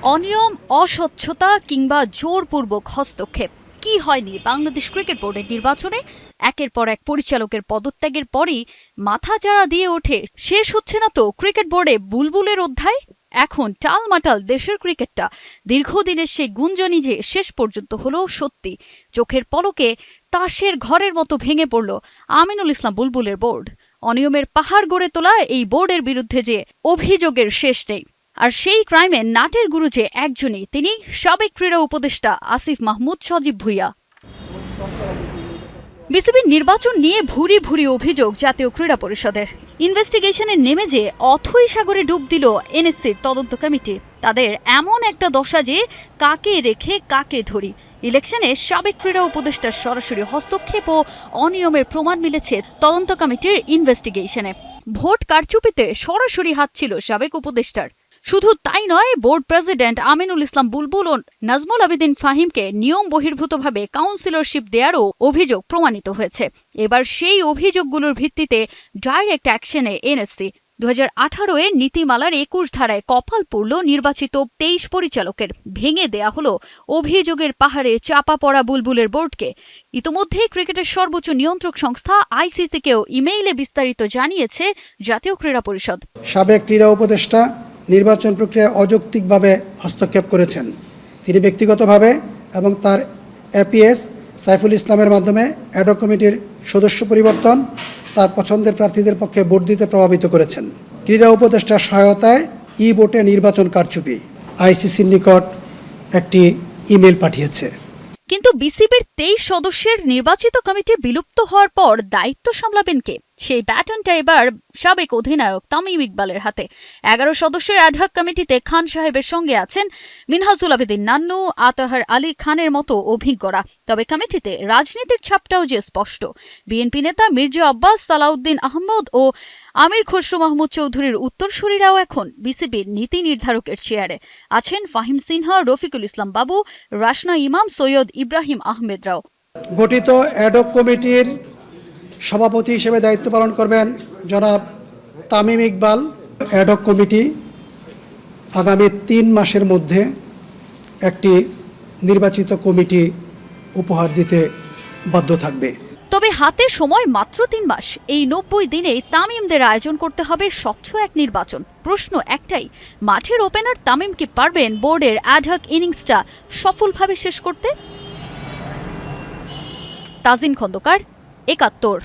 অনিয়ম, অস্বচ্ছতা কিংবা জোরপূর্বক হস্তক্ষেপ কি হয়নি বাংলাদেশ ক্রিকেট বোর্ডের নির্বাচনে? একের পর এক পরিচালকের পদত্যাগের পরই মাথা চাড়া দিয়ে ওঠে, শেষ হচ্ছে না তো ক্রিকেট বোর্ডে বুলবুলের অধ্যায়। এখন টালমাটাল দেশের ক্রিকেটটা। দীর্ঘদিনের সেই গুঞ্জনই যে শেষ পর্যন্ত হলো সত্যি। চোখের পলকে তাসের ঘরের মতো ভেঙে পড়ল আমিনুল ইসলাম বুলবুলের বোর্ড। অনিয়মের পাহাড় গড়ে তোলা এই বোর্ডের বিরুদ্ধে যে অভিযোগের শেষ নেই। আর সেই ক্রাইমে নাটের গুরু যে একজনই, তিনি সাবেক ক্রীড়া উপদেষ্টা আসিফ মাহমুদ সজীব ভুঁইয়া। বিসিবির নির্বাচন নিয়ে ভুরি ভুরি অভিযোগ জাতীয় ক্রীড়া পরিষদের। ইনভেস্টিগেশনে নেমে যে অথই সাগরে ডুব দিল এনএসসির তদন্ত কমিটি। তাদের এমন একটা দশা যে কাকে রেখে কাকে ধরি। ইলেকশনে সাবেক ক্রীড়া উপদেষ্টার সরাসরি হস্তক্ষেপ ও অনিয়মের প্রমাণ মিলেছে তদন্ত কমিটির ইনভেস্টিগেশনে। ভোট কারচুপিতে সরাসরি হাত ছিল সাবেক উপদেষ্টার। শুধু তাই নয়, বোর্ড প্রেসিডেন্ট আমিনুল ইসলাম বুলবুল ও নাজমুল আবেদিন ফাহিমকে নিয়ম বহির্ভূতভাবে কাউন্সিলরশিপ দেওয়ারও অভিযোগ প্রমাণিত হয়েছে। এবার সেই অভিযোগগুলোর ভিত্তিতে ডাইরেক্ট অ্যাকশনে এনএসসি। 2018-এ নীতিমালার 21 ধারায় কপাল পড়ল নির্বাচিত 23 পরিচালকের। ভেঙে দেয়া হলো অভিযোগের পাহাড়ে চাপা পড়া বুলবুলের বোর্ডকে। ইতোমধ্যে ক্রিকেটের সর্বোচ্চ নিয়ন্ত্রক সংস্থা আইসিসিকেও ইমেইলে বিস্তারিত জানিয়েছে জাতীয় ক্রীড়া পরিষদ। সাবেক ক্রীড়া উপদেষ্টা নির্বাচন প্রক্রিয়ায় অযৌক্তিকভাবে হস্তক্ষেপ করেছেন। তিনি ব্যক্তিগতভাবে এবং তার এপিএস সাইফুল ইসলামের মাধ্যমে অ্যাডহক কমিটির সদস্য পরিবর্তন, তার পছন্দের প্রার্থীদের পক্ষে ভোট দিতে প্রভাবিত করেছেন। ক্রীড়া উপদেষ্টার সহায়তায় ভোটে নির্বাচন কারচুপি আইসিসির নিকট একটি ইমেল পাঠিয়েছে। কিন্তু বিসিবির 23 সদস্যের নির্বাচিত কমিটি বিলুপ্ত হওয়ার পর দায়িত্ব সামলাবেন কে? সেই ব্যাটনটা এবার সাবেক অধিনায়ক তামিম ইকবালের হাতে। 11 সদস্যের অ্যাডহক কমিটিতে খান সাহেবের সঙ্গে আছেন মিনহাজুল আবেদিন নান্নু, আতাহার আলী খানের মতো অভিজ্ঞরা। তবে কমিটিতে রাজনীতির ছাপটাও যে স্পষ্ট। বিএনপি নেতা মির্জা আব্বাস, সালাউদ্দিন আহমদ ও আমির খসরু মাহমুদ চৌধুরীর উত্তরসূরিরাও এখন বিসিবির নীতি নির্ধারকের চেয়ারে আছেন। ফাহিম সিনহা, রফিকুল ইসলাম বাবু, রাশনা ইমাম, সৈয়দ ইব্রাহিম আহমেদরাও। গঠিত অ্যাডহক কমিটির সভাপতি হিসেবে দায়িত্ব পালন করবেন জনাব তামিম ইকবাল। অ্যাডহক কমিটি আগামী 3 মাসের মধ্যে একটি নির্বাচিত কমিটি উপহার দিতে বাধ্য থাকবে। তবে হাতে সময় মাত্র 3 মাস। এই 90 দিনে তামিমদের আয়োজন করতে হবে স্বচ্ছ এক নির্বাচন। প্রশ্ন একটাই, মাঠের ওপেনার তামিম কি পারবেন বোর্ডের অ্যাডহক ইনিংসটা সফলভাবে শেষ করতে? তাজিন খন্দকার, 71।